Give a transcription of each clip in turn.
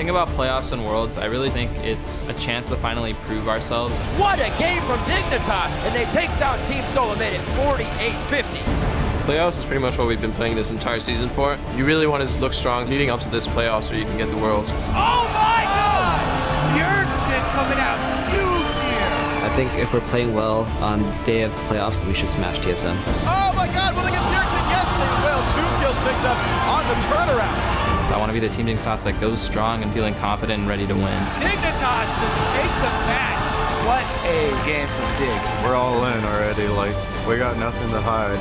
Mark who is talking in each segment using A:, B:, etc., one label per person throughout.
A: thing about playoffs and Worlds, I really think it's a chance to finally prove ourselves.
B: What a game from Dignitas, and they take down Team Solomid at 48-50.
C: Playoffs is pretty much what we've been playing this entire season for. You really want to look strong leading up to this playoffs so you can get the Worlds.
D: Oh my God! Bjornsson coming out huge here.
E: I think if we're playing well on day of the playoffs, we should smash TSM.
D: Oh my God, will they get Bjornsson? Yes, they will. 2 kills picked up on the turnaround.
A: I want to be the team Dignitas that goes strong and feeling confident and ready to win.
D: Dignitas to take the match. What a game from Dig.
F: We're all in already, like, we got nothing to hide.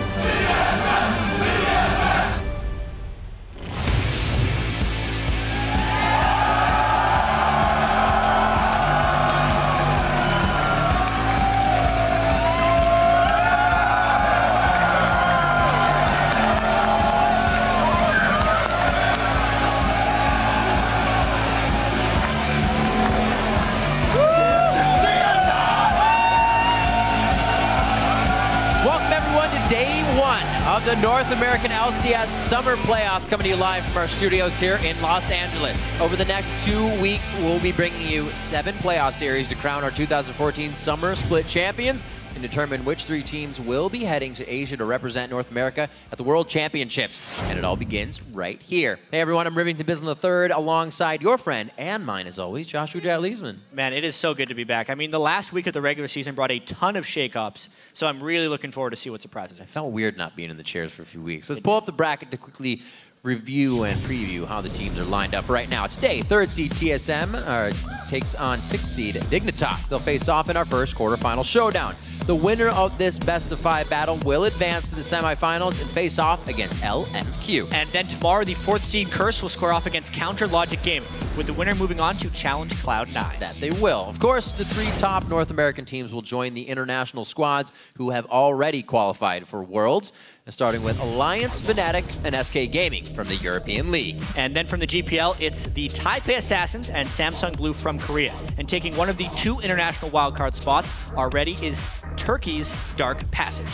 B: Day 1 of the North American LCS Summer Playoffs, coming to you live from our studios here in Los Angeles. Over the next 2 weeks, we'll be bringing you 7 playoff series to crown our 2014 Summer Split champions and determine which 3 teams will be heading to Asia to represent North America at the World Championships. And it all begins right here. Hey everyone, I'm Rivington Bislin III, alongside your friend and mine as always, Joshua Jalleesman.
G: Man, it is so good to be back. I mean, the last week of the regular season brought a ton of shakeups, so I'm really looking forward to see what surprises us.
B: It felt weird not being in the chairs for a few weeks. Let's pull up the bracket to quickly review and preview how the teams are lined up right now. Today, 3rd seed TSM takes on 6th seed Dignitas. They'll face off in our first quarterfinal showdown. The winner of this best-of-5 battle will advance to the semifinals and face off against LMQ.
G: And then tomorrow, the 4th seed Curse will square off against Counter Logic Gaming, with the winner moving on to challenge Cloud9.
B: That they will. Of course, the 3 top North American teams will join the international squads who have already qualified for Worlds, starting with Alliance, Fnatic, and SK Gaming from the European League.
G: And then from the GPL, it's the Taipei Assassins and Samsung Blue from Korea. And taking one of the 2 international wildcard spots already is Turkey's Dark Passage.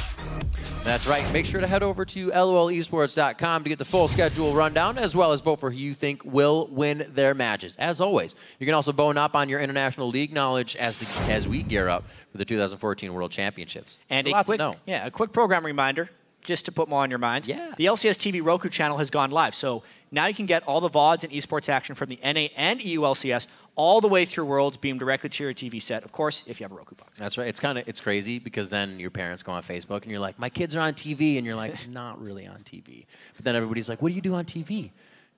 B: That's right. Make sure to head over to lolesports.com to get the full schedule rundown, as well as vote for who you think will win their matches. As always, you can also bone up on your international league knowledge as we gear up for the 2014 World Championships.
G: And a quick program reminder, just to put more on your minds.
B: Yeah.
G: The LCS TV Roku channel has gone live, so now you can get all the VODs and esports action from the NA and EU LCS all the way through Worlds, beamed directly to your TV set, of course, if you have a Roku box.
B: That's right. It's crazy because then your parents go on Facebook and you're like, my kids are on TV, and you're like, not really on TV. But then everybody's like, what do you do on TV? You're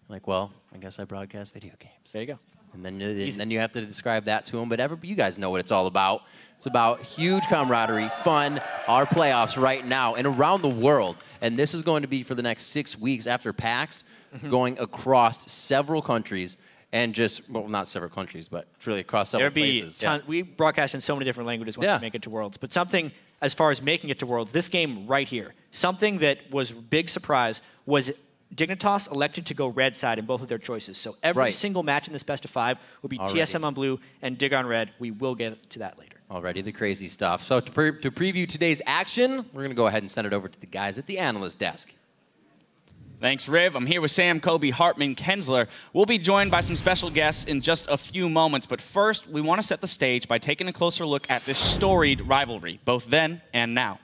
B: like, well, I guess I broadcast video games.
G: There you go.
B: And then you have to describe that to them. But you guys know what it's all about. It's about huge camaraderie, fun, our playoffs right now and around the world. And this is going to be for the next 6 weeks after PAX, going across several countries. And just, well, not several countries, but really across several places.
G: We broadcast in so many different languages when we make it to Worlds. But something, as far as making it to Worlds, this game right here, something that was a big surprise was Dignitas elected to go red side in both of their choices. So every single match in this best-of-5 will be TSM on blue and Dig on red. We will get to that later.
B: Already the crazy stuff. So to preview today's action, we're going to go ahead and send it over to the guys at the analyst desk.
H: Thanks, Riv. I'm here with Sam, Kobe, Hartman, Kensler. We'll be joined by some special guests in just a few moments, but first, we want to set the stage by taking a closer look at this storied rivalry, both then and now.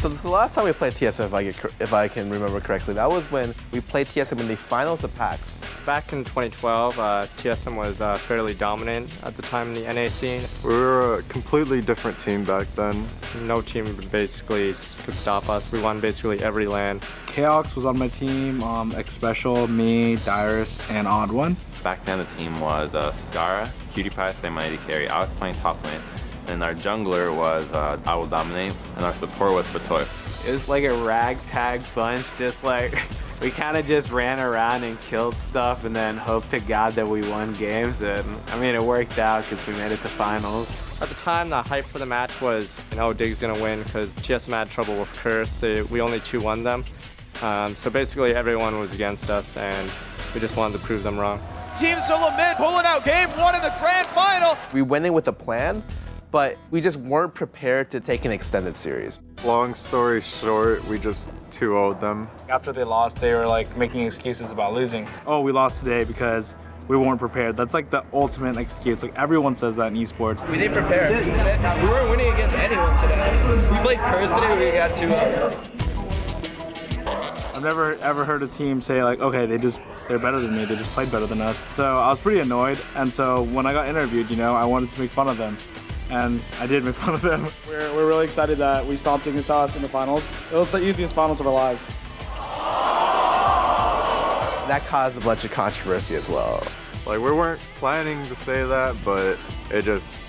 I: So this is the last time we played TSM, if I can remember correctly. That was when we played TSM in the finals of PAX.
J: Back in 2012, TSM was fairly dominant at the time in the NA scene.
F: We were a completely different team back then.
J: No team basically could stop us. We won basically every LAN.
K: Chaos was on my team, X-Special, me, Dyrus, and Odd One.
L: Back then the team was Scara, Cutie Pie, same ID carry. I was playing top lane. And our jungler was I Will Dominate, and our support was Fatoy.
M: It was like a ragtag bunch, just like we kind of just ran around and killed stuff and then hoped to God that we won games. And I mean, it worked out because we made it to finals.
J: At the time, the hype for the match was, Dig's gonna win because TSM had trouble with Curse. We only 2-1 them. So basically everyone was against us and we just wanted to prove them wrong.
D: Team Solomid pulling out game 1 in the grand final.
I: We went in with a plan, but we just weren't prepared to take an extended series.
F: Long story short, we just 2-0'd them.
K: After they lost, they were like making excuses about losing. Oh, we lost today because we weren't prepared. That's like the ultimate excuse. Like everyone says that in esports.
N: We didn't prepare. We weren't winning against anyone today. We played Curse today, we got 2-0.
K: I've never ever heard a team say like, okay, they're better than me, they just played better than us. So I was pretty annoyed, and so when I got interviewed, you know, I wanted to make fun of them. And I did make fun of them.
O: We're really excited that we stomped Dignitas in the finals. It was the easiest finals of our lives.
I: That caused a bunch of controversy as well.
F: Like, we weren't planning to say that, but it just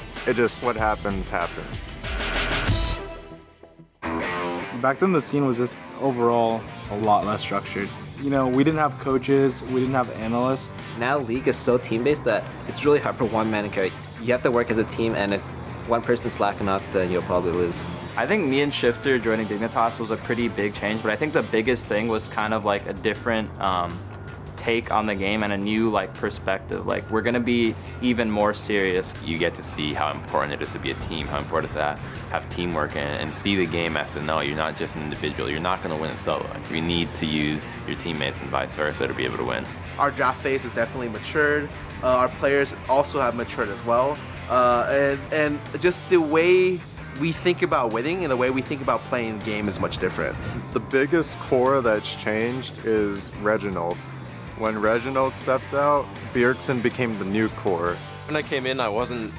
F: what happens.
K: Back then the scene was just overall a lot less structured. You know, we didn't have coaches, we didn't have analysts.
E: Now League is so team-based that it's really hard for one man to carry. You have to work as a team, and if one person's slacking up, then you'll probably lose.
P: I think me and Shifter joining Dignitas was a pretty big change, but I think the biggest thing was kind of like a different take on the game and a new like perspective. Like, we're gonna be even more serious.
L: You get to see how important it is to be a team, how important it is to have teamwork and see the game as to know you're not just an individual. You're not gonna win it solo. You need to use your teammates and vice versa to be able to win.
I: Our draft phase has definitely matured. Our players also have matured as well. And just the way we think about winning and the way we think about playing the game is much different.
F: The biggest core that's changed is Reginald. When Reginald stepped out, Bjergsen became the new core.
C: When I came in, I wasn't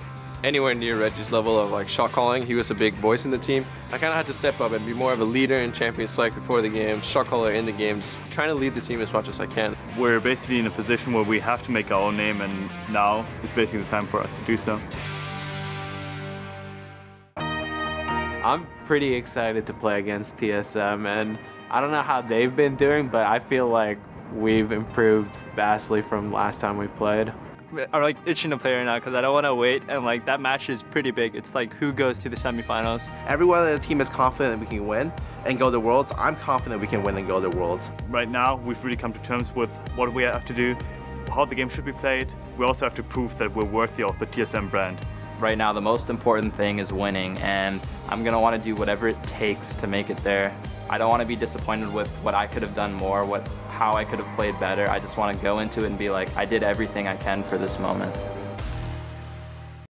C: anywhere near Reggie's level of like shot calling. He was a big voice in the team. I kind of had to step up and be more of a leader in champion select before the game, shot caller in the games, trying to lead the team as much as I can.
Q: We're basically in a position where we have to make our own name, and now is basically the time for us to do so.
M: I'm pretty excited to play against TSM, and I don't know how they've been doing, but I feel like we've improved vastly from last time we played.
J: I'm like itching to play right now because I don't want to wait, and like that match is pretty big. It's like who goes to the semifinals.
I: Everyone on the team is confident that we can win and go to Worlds. I'm confident we can win and go to Worlds.
Q: Right now, we've really come to terms with what we have to do, how the game should be played. We also have to prove that we're worthy of the TSM brand.
P: Right now, the most important thing is winning, and I'm gonna want to do whatever it takes to make it there. I don't want to be disappointed with what I could have done more, how I could have played better. I just want to go into it and be like, I did everything I can for this moment.